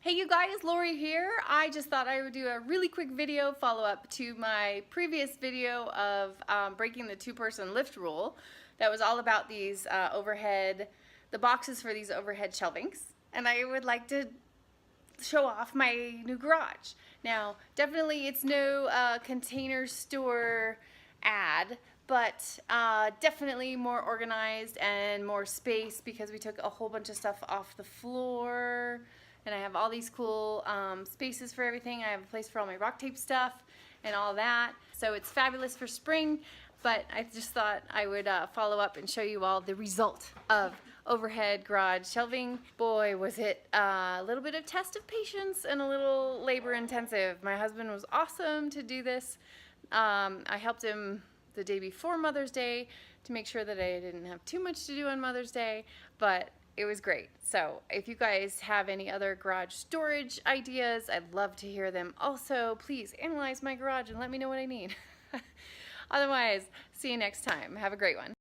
Hey you guys, Lori here. I just thought I would do a really quick video follow-up to my previous video of breaking the two-person lift rule. That was all about these the boxes for these overhead shelvings. And I would like to show off my new garage. Now, definitely it's no container store ad, but definitely more organized and more space because we took a whole bunch of stuff off the floor. And I have all these cool spaces for everything. I have a place for all my rock tape stuff and all that. So it's fabulous for spring, but I just thought I would follow up and show you all the result of overhead garage shelving. Boy, was it a little bit of test of patience and a little labor intensive. My husband was awesome to do this. I helped him the day before Mother's Day to make sure that I didn't have too much to do on Mother's Day, but it was great. So if you guys have any other garage storage ideas, I'd love to hear them. Also, please analyze my garage and let me know what I need. Otherwise, see you next time. Have a great one.